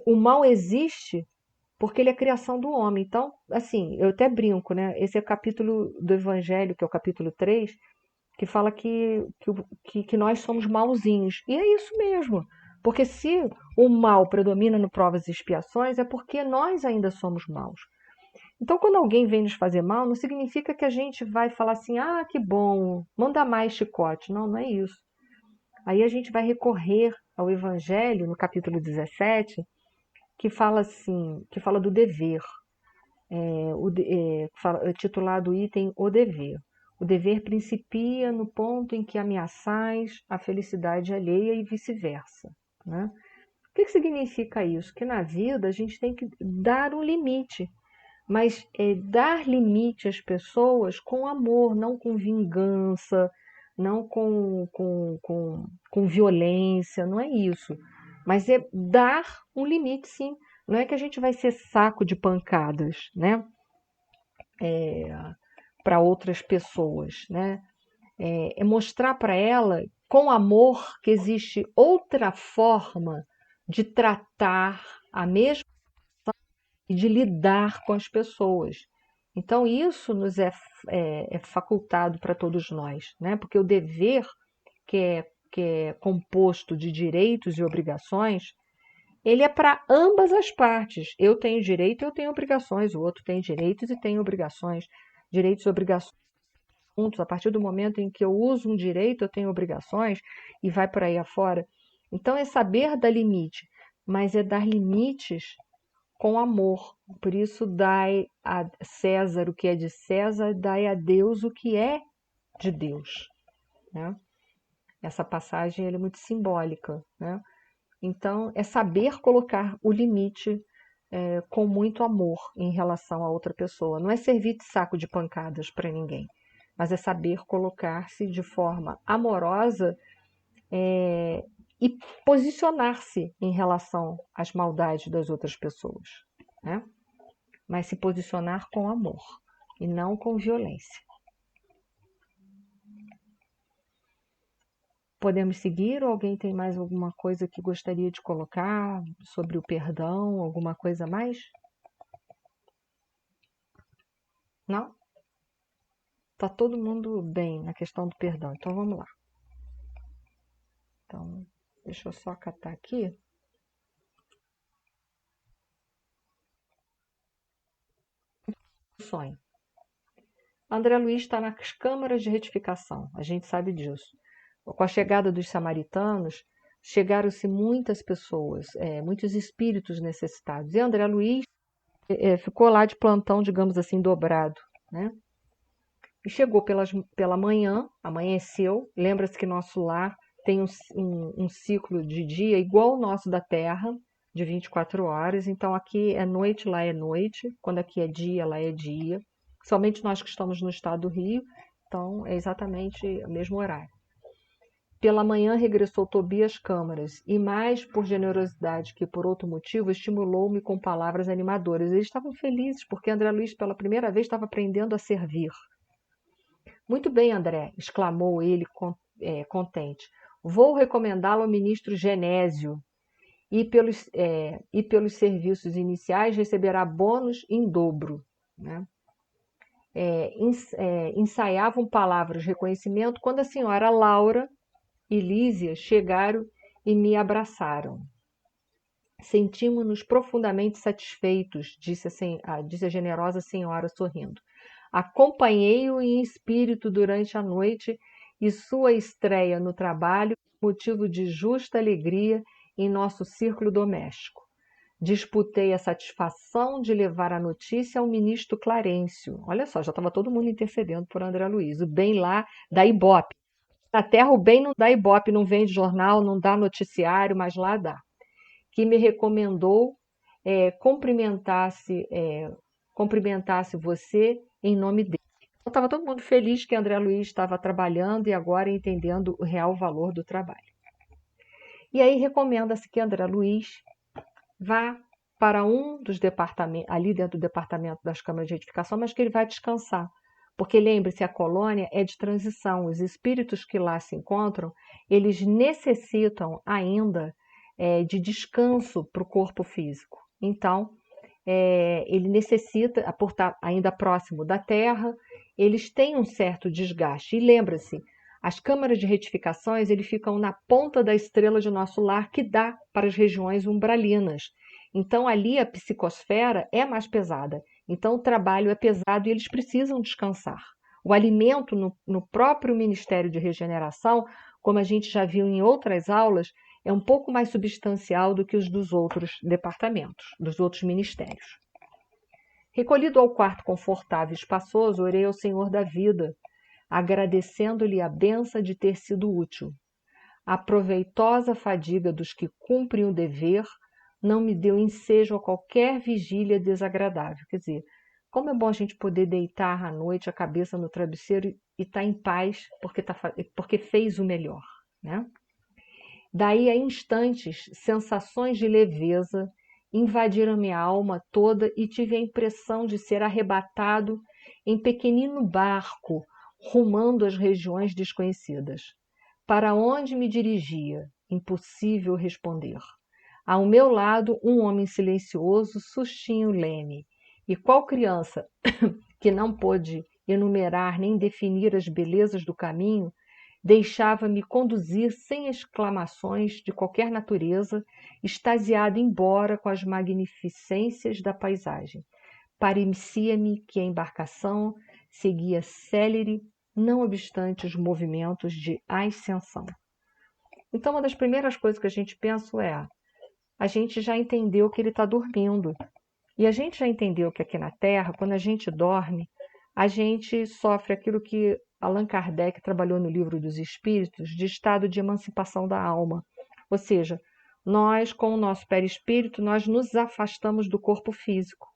Speaker 1: o mal existe porque ele é criação do homem. Então, assim, eu até brinco, né? Esse é o capítulo do Evangelho, que é o capítulo 3, que fala que nós somos malzinhos. E é isso mesmo. Porque se o mal predomina no provas e expiações, é porque nós ainda somos maus. Então, quando alguém vem nos fazer mal, não significa que a gente vai falar assim, ah, que bom, manda mais chicote. Não, não é isso. Aí a gente vai recorrer ao Evangelho, no capítulo 17, que fala assim, que fala do dever, titulado item O Dever. O dever principia no ponto em que ameaçais a felicidade alheia e vice-versa. Né? O que significa isso? Que na vida a gente tem que dar um limite, mas dar limite às pessoas com amor, não com vingança, não com violência, não é isso. Mas é dar um limite, sim. Não é que a gente vai ser saco de pancadas, né? Para outras pessoas, né? É mostrar para ela, com amor, que existe outra forma de tratar a mesma e de lidar com as pessoas. Então, isso nos é facultado para todos nós, né? Porque o dever, que é composto de direitos e obrigações, ele é para ambas as partes. Eu tenho direito, eu tenho obrigações, o outro tem direitos e tem obrigações. Direitos e obrigações juntos. A partir do momento em que eu uso um direito, eu tenho obrigações e vai por aí afora. Então, é saber dar limite, mas é dar limites com amor. Por isso, dai a César o que é de César, dai a Deus o que é de Deus. Né? Essa passagem é muito simbólica. Né? Então, é saber colocar o limite com muito amor em relação a outra pessoa. Não é servir de saco de pancadas para ninguém, mas é saber colocar-se de forma amorosa e posicionar-se em relação às maldades das outras pessoas, né? Mas se posicionar com amor e não com violência. Podemos seguir ou alguém tem mais alguma coisa que gostaria de colocar sobre o perdão, alguma coisa a mais? Não? Tá todo mundo bem na questão do perdão, então vamos lá. Então, deixa eu só catar aqui. Sonho. André Luiz está nas câmaras de retificação, a gente sabe disso. Com a chegada dos samaritanos, chegaram-se muitas pessoas, muitos espíritos necessitados. E André Luiz ficou lá de plantão, digamos assim, dobrado, né? E chegou pela manhã, amanheceu. Lembra-se que nosso lar tem um ciclo de dia igual ao nosso da Terra, de 24 horas. Então aqui é noite, lá é noite. Quando aqui é dia, lá é dia. Somente nós que estamos no estado do Rio, então é exatamente o mesmo horário. Pela manhã regressou Tobias Câmaras, e mais por generosidade que por outro motivo, estimulou-me com palavras animadoras. Eles estavam felizes, porque André Luiz, pela primeira vez, estava aprendendo a servir. Muito bem, André, exclamou ele contente. Vou recomendá-lo ao ministro Genésio, e pelos serviços iniciais receberá bônus em dobro, né? Ensaiavam palavras de reconhecimento quando a senhora Laura e Lísia chegaram e me abraçaram. Sentimos-nos profundamente satisfeitos, disse a generosa senhora sorrindo. Acompanhei-o em espírito durante a noite e sua estreia no trabalho, motivo de justa alegria em nosso círculo doméstico. Disputei a satisfação de levar a notícia ao ministro Clarencio. Olha só, já estava todo mundo intercedendo por André Luiz. O bem lá da Ibope. Na Terra o bem não dá Ibope, não vende jornal, não dá noticiário, mas lá dá. Que me recomendou cumprimentasse você em nome dele. Então, estava todo mundo feliz que André Luiz estava trabalhando e agora entendendo o real valor do trabalho. E aí recomenda-se que André Luiz vá para um dos departamentos, ali dentro do departamento das câmaras de retificação, mas que ele vai descansar. Porque lembre-se, a colônia é de transição. Os espíritos que lá se encontram, eles necessitam ainda de descanso para o corpo físico. Então, ele necessita, por estar ainda próximo da Terra, eles têm um certo desgaste. E lembra-se, as câmaras de retificações eles ficam na ponta da estrela de nosso lar, que dá para as regiões umbralinas. Então, ali a psicosfera é mais pesada. Então, o trabalho é pesado e eles precisam descansar. O alimento no próprio Ministério de Regeneração, como a gente já viu em outras aulas, é um pouco mais substancial do que os dos outros departamentos, dos outros ministérios. Recolhido ao quarto confortável e espaçoso, orei ao Senhor da vida, agradecendo-lhe a benção de ter sido útil. A proveitosa fadiga dos que cumprem o dever não me deu ensejo a qualquer vigília desagradável. Quer dizer, como é bom a gente poder deitar à noite a cabeça no travesseiro e estar em paz porque fez o melhor, né? Daí a instantes, sensações de leveza invadiram minha alma toda e tive a impressão de ser arrebatado em pequenino barco, rumando às regiões desconhecidas. Para onde me dirigia? Impossível responder. Ao meu lado, um homem silencioso sustinha o leme. E qual criança que não pôde enumerar nem definir as belezas do caminho, deixava-me conduzir sem exclamações de qualquer natureza, extasiado embora com as magnificências da paisagem. Parecia-me que a embarcação seguia célere, não obstante os movimentos de ascensão. Então, uma das primeiras coisas que a gente pensa a gente já entendeu que ele está dormindo. E a gente já entendeu que aqui na Terra, quando a gente dorme, a gente sofre aquilo que Allan Kardec trabalhou no Livro dos Espíritos, de estado de emancipação da alma. Ou seja, nós, com o nosso perispírito, nós nos afastamos do corpo físico.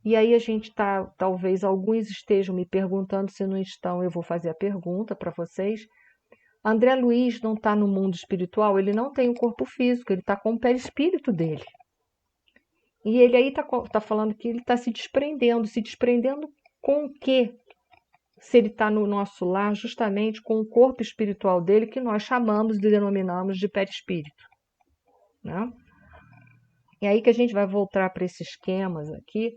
Speaker 1: E aí a gente está, talvez alguns estejam me perguntando, se não estão, eu vou fazer a pergunta para vocês. André Luiz não está no mundo espiritual, ele não tem o corpo físico, ele está com o perispírito dele. E ele aí está falando que ele está se desprendendo com o quê? Se ele está no nosso lar, justamente com o corpo espiritual dele, que nós chamamos e denominamos de perispírito, né? E aí que a gente vai voltar para esses esquemas aqui,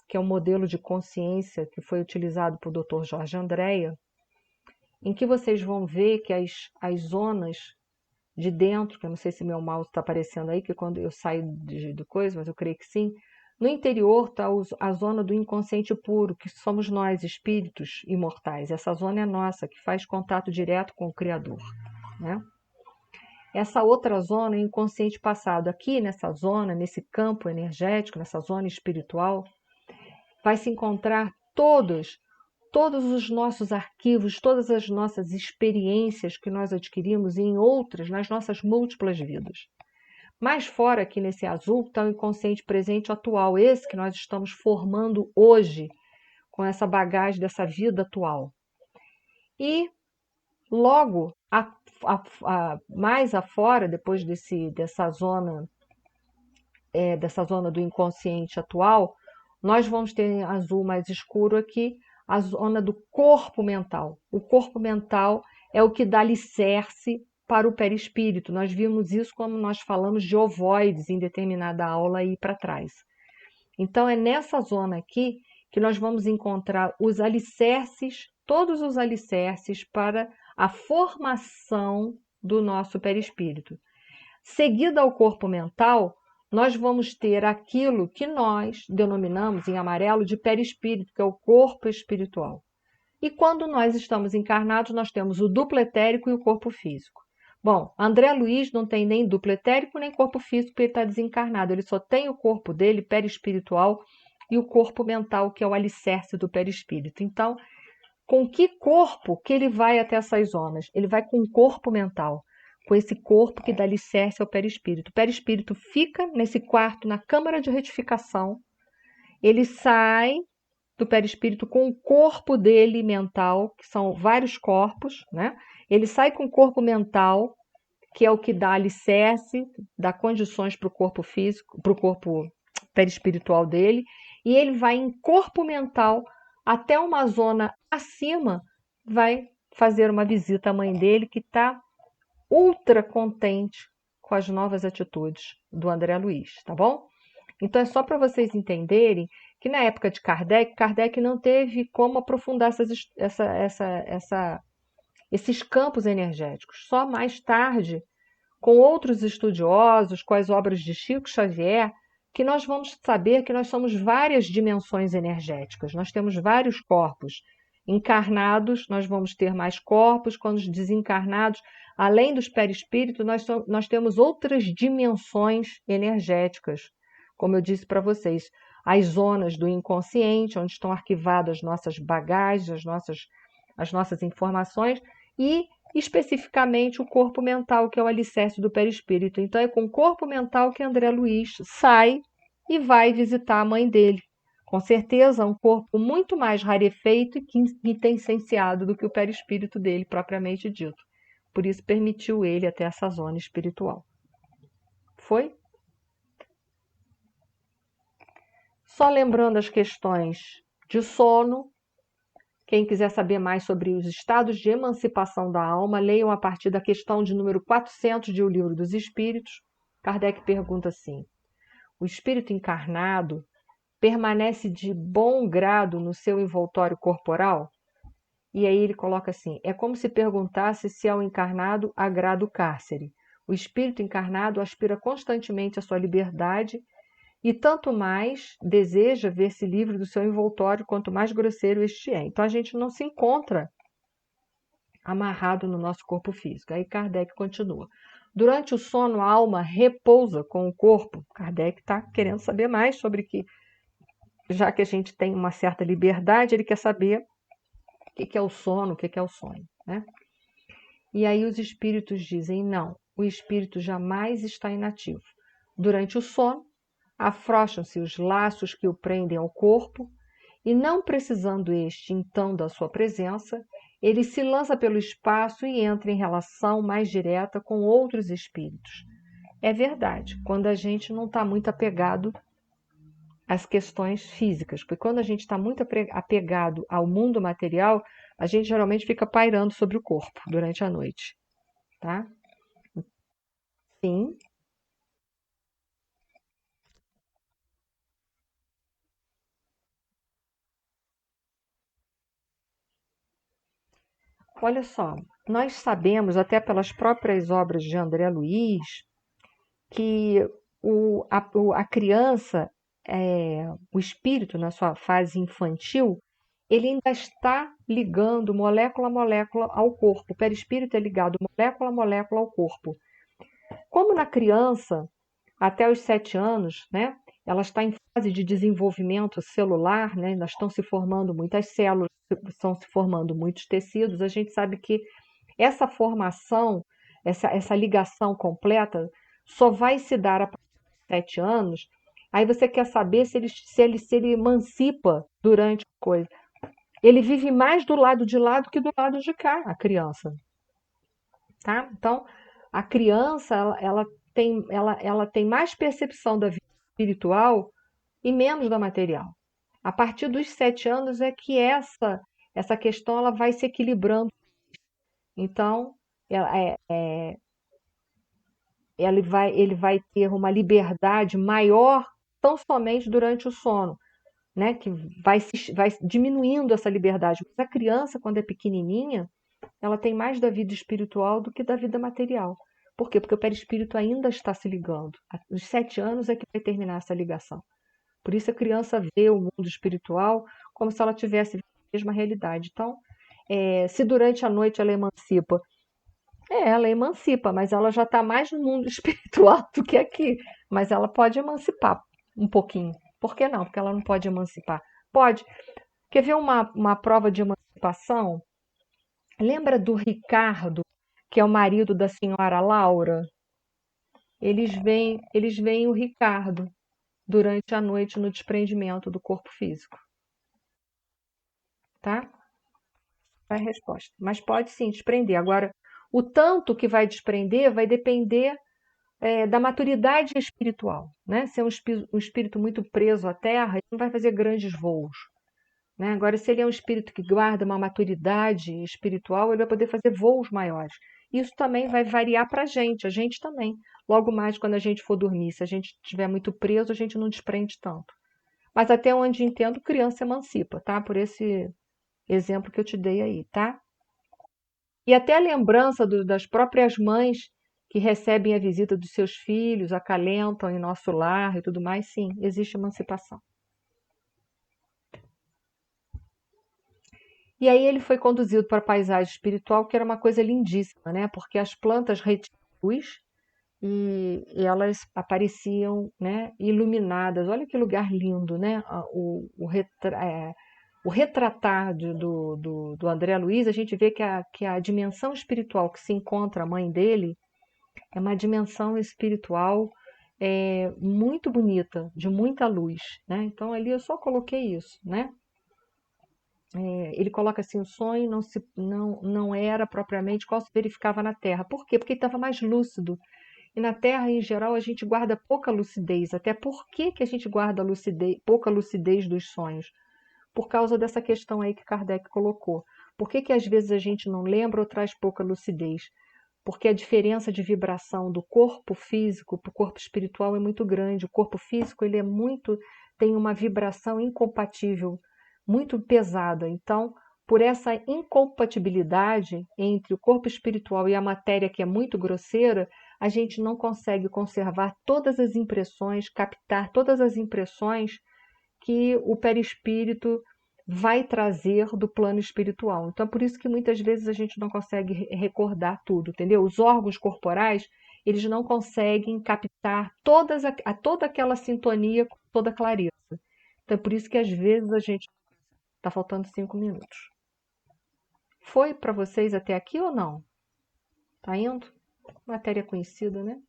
Speaker 1: que é o modelo de consciência que foi utilizado por Dr. Jorge Andréa, em que vocês vão ver que as zonas de dentro, que eu não sei se meu mouse está aparecendo aí, que quando eu saio de coisa, mas eu creio que sim, no interior está a zona do inconsciente puro, que somos nós, espíritos imortais. Essa zona é nossa, que faz contato direto com o Criador, né? Essa outra zona é o inconsciente passado. Aqui nessa zona, nesse campo energético, nessa zona espiritual, vai se encontrar todos os nossos arquivos, todas as nossas experiências que nós adquirimos em outras, nas nossas múltiplas vidas. Mais fora, aqui nesse azul, está o inconsciente presente atual, esse que nós estamos formando hoje, com essa bagagem dessa vida atual. E logo, mais afora, depois dessa zona do inconsciente atual, nós vamos ter em azul mais escuro aqui a zona do corpo mental. O corpo mental é o que dá alicerce para o perispírito. Nós vimos isso quando nós falamos de ovoides em determinada aula aí para trás. Então é nessa zona aqui que nós vamos encontrar os alicerces, todos os alicerces para a formação do nosso perispírito. Seguido ao corpo mental, nós vamos ter aquilo que nós denominamos em amarelo de perispírito, que é o corpo espiritual. E quando nós estamos encarnados, nós temos o duplo etérico e o corpo físico. Bom, André Luiz não tem nem duplo etérico nem corpo físico, porque ele está desencarnado. Ele só tem o corpo dele, perispiritual, e o corpo mental, que é o alicerce do perispírito. Então, com que corpo que ele vai até essas zonas? Ele vai com o corpo mental, com esse corpo que dá alicerce ao perispírito. O perispírito fica nesse quarto, na câmara de retificação. Ele sai do perispírito com o corpo dele mental, que são vários corpos, né? Ele sai com o corpo mental, que é o que dá alicerce, dá condições para o corpo físico, para o corpo perispiritual dele, e ele vai em corpo mental até uma zona acima, vai fazer uma visita à mãe dele, que está ultra contente com as novas atitudes do André Luiz, tá bom? Então é só para vocês entenderem que na época de Kardec não teve como aprofundar esses campos energéticos. Só mais tarde, com outros estudiosos, com as obras de Chico Xavier, que nós vamos saber que nós somos várias dimensões energéticas, nós temos vários corpos. Encarnados, nós vamos ter mais corpos, quando desencarnados, além dos perispíritos, nós temos outras dimensões energéticas, como eu disse para vocês, as zonas do inconsciente, onde estão arquivadas as nossas bagagens, as nossas informações, e especificamente o corpo mental, que é o alicerce do perispírito. Então é com o corpo mental que André Luiz sai e vai visitar a mãe dele. Com certeza, um corpo muito mais rarefeito e intensenciado do que o perispírito dele, propriamente dito. Por isso permitiu ele até essa zona espiritual. Foi? Só lembrando as questões de sono. Quem quiser saber mais sobre os estados de emancipação da alma, leiam a partir da questão de número 400 de O Livro dos Espíritos. Kardec pergunta assim: o espírito encarnado permanece de bom grado no seu envoltório corporal? E aí ele coloca assim: é como se perguntasse se ao encarnado agrada o cárcere. O espírito encarnado aspira constantemente à sua liberdade e tanto mais deseja ver-se livre do seu envoltório, quanto mais grosseiro este é. Então a gente não se encontra amarrado no nosso corpo físico. Aí Kardec continua: durante o sono, a alma repousa com o corpo. Kardec está querendo saber mais sobre que, já que a gente tem uma certa liberdade, ele quer saber o que é o sono, o que é o sonho, né? E aí os espíritos dizem: não, o espírito jamais está inativo. Durante o sono, afrouxam-se os laços que o prendem ao corpo, e não precisando este, então, da sua presença, ele se lança pelo espaço e entra em relação mais direta com outros espíritos. É verdade, quando a gente não está muito apegado às questões físicas, porque quando a gente está muito apegado ao mundo material, a gente geralmente fica pairando sobre o corpo durante a noite, tá? Sim. Olha só, nós sabemos, até pelas próprias obras de André Luiz, que a criança, o espírito na sua fase infantil, ele ainda está ligando molécula a molécula ao corpo. O perispírito é ligado molécula a molécula ao corpo. Como na criança, até os 7 anos, né, ela está em fase de desenvolvimento celular, né, ainda estão se formando muitas células, estão se formando muitos tecidos, a gente sabe que essa formação, essa ligação completa, só vai se dar a partir dos 7 anos. Aí você quer saber se ele emancipa durante a coisa. Ele vive mais do lado de lá do que do lado de cá, a criança. Tá? Então, a criança ela tem mais percepção da vida espiritual e menos da material. A partir dos 7 anos é que essa questão ela vai se equilibrando. Então, ela- é, ele vai ter uma liberdade maior tão somente durante o sono, né? Que vai diminuindo essa liberdade. Mas a criança, quando é pequenininha, ela tem mais da vida espiritual do que da vida material. Por quê? Porque o perispírito ainda está se ligando. Os 7 anos é que vai terminar essa ligação. Por isso a criança vê o mundo espiritual como se ela tivesse a mesma realidade. Então, se durante a noite ela emancipa, ela emancipa, mas ela já está mais no mundo espiritual do que aqui. Mas ela pode emancipar um pouquinho. Por que não? Porque ela não pode emancipar. Pode. Quer ver uma prova de emancipação? Lembra do Ricardo, que é o marido da senhora Laura? Eles veem o Ricardo durante a noite no desprendimento do corpo físico, tá? É a resposta. Mas pode sim desprender. Agora, o tanto que vai desprender vai depender da maturidade espiritual, né? Se é um espírito muito preso à terra, ele não vai fazer grandes voos, né? Agora, se ele é um espírito que guarda uma maturidade espiritual, ele vai poder fazer voos maiores. Isso também vai variar para a gente também. Logo mais, quando a gente for dormir, se a gente estiver muito preso, a gente não desprende tanto. Mas até onde entendo, criança emancipa, tá? Por esse exemplo que eu te dei aí, tá? E até a lembrança das próprias mães que recebem a visita dos seus filhos, acalentam em nosso lar e tudo mais, sim, existe emancipação. E aí ele foi conduzido para a paisagem espiritual, que era uma coisa lindíssima, né? Porque as plantas retiam luz e elas apareciam, né, iluminadas. Olha que lugar lindo, né? O retratar do André Luiz, a gente vê que a dimensão espiritual que se encontra a mãe dele é uma dimensão espiritual muito bonita, de muita luz, né? Então ali eu só coloquei isso, né? Ele coloca assim, o sonho não era propriamente qual se verificava na Terra. Por quê? Porque ele estava mais lúcido. E na Terra, em geral, a gente guarda pouca lucidez. Até por que que a gente guarda pouca lucidez dos sonhos? Por causa dessa questão aí que Kardec colocou. Por que que às vezes a gente não lembra ou traz pouca lucidez? Porque a diferença de vibração do corpo físico para o corpo espiritual é muito grande. O corpo físico ele tem uma vibração incompatível, muito pesada. Então, por essa incompatibilidade entre o corpo espiritual e a matéria que é muito grosseira, a gente não consegue conservar todas as impressões, captar todas as impressões que o perispírito vai trazer do plano espiritual. Então, por isso que muitas vezes a gente não consegue recordar tudo, entendeu? Os órgãos corporais, eles não conseguem captar toda aquela sintonia com toda clareza. Então, é por isso que às vezes a gente está faltando 5 minutos. Foi para vocês até aqui ou não? Tá indo? matéria conhecida, né?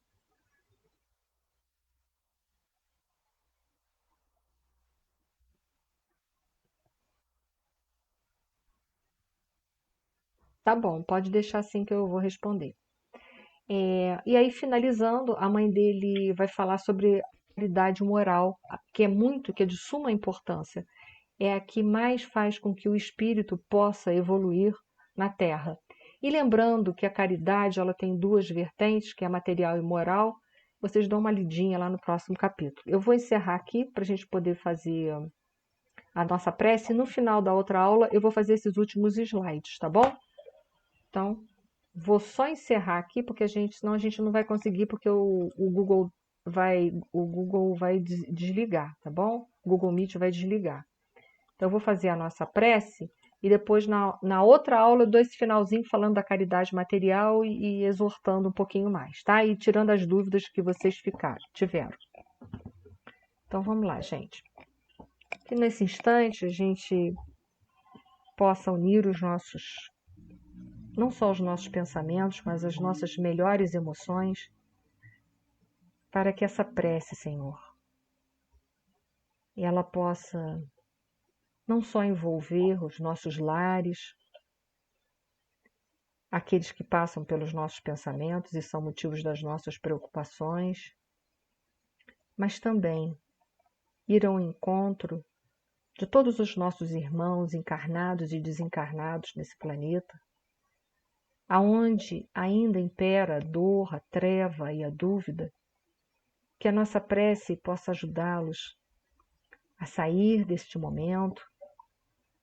Speaker 1: Tá bom, pode deixar assim que eu vou responder. E aí, finalizando, a mãe dele vai falar sobre a qualidade moral, que é de suma importância. É a que mais faz com que o espírito possa evoluir na Terra. E lembrando que a caridade ela tem duas vertentes, que é material e moral, vocês dão uma lidinha lá no próximo capítulo. Eu vou encerrar aqui para a gente poder fazer a nossa prece. E no final da outra aula eu vou fazer esses últimos slides, tá bom? Então, vou só encerrar aqui, porque senão a gente não vai conseguir, porque o Google vai desligar, tá bom? O Google Meet vai desligar. Então, eu vou fazer a nossa prece e depois, na outra aula, eu dou esse finalzinho falando da caridade material e exortando um pouquinho mais, tá? E tirando as dúvidas que vocês tiveram. Então, vamos lá, gente. Que nesse instante a gente possa unir não só os nossos pensamentos, mas as nossas melhores emoções, para que essa prece, Senhor, ela possa não só envolver os nossos lares, aqueles que passam pelos nossos pensamentos e são motivos das nossas preocupações, mas também ir ao encontro de todos os nossos irmãos encarnados e desencarnados nesse planeta, aonde ainda impera a dor, a treva e a dúvida, que a nossa prece possa ajudá-los a sair deste momento,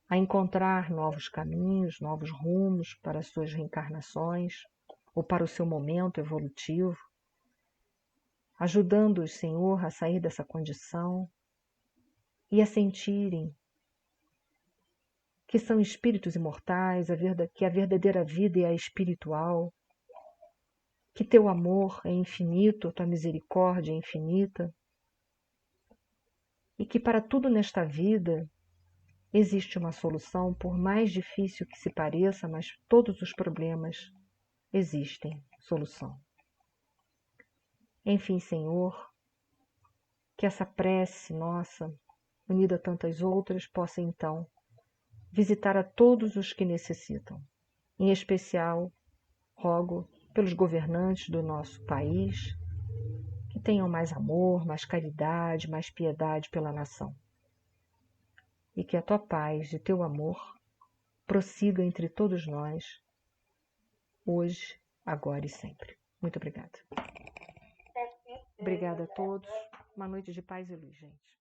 Speaker 1: a encontrar novos caminhos, novos rumos para as suas reencarnações ou para o seu momento evolutivo, ajudando-os, Senhor, a sair dessa condição e a sentirem que são espíritos imortais, que a verdadeira vida é a espiritual, que teu amor é infinito, a tua misericórdia é infinita, e que para tudo nesta vida existe uma solução, por mais difícil que se pareça, mas todos os problemas existem solução. Enfim, Senhor, que essa prece nossa, unida a tantas outras, possa então visitar a todos os que necessitam. Em especial, rogo pelos governantes do nosso país, que tenham mais amor, mais caridade, mais piedade pela nação. E que a tua paz e teu amor prossiga entre todos nós, hoje, agora e sempre. Muito obrigada. Obrigada a todos. Uma noite de paz e luz, gente.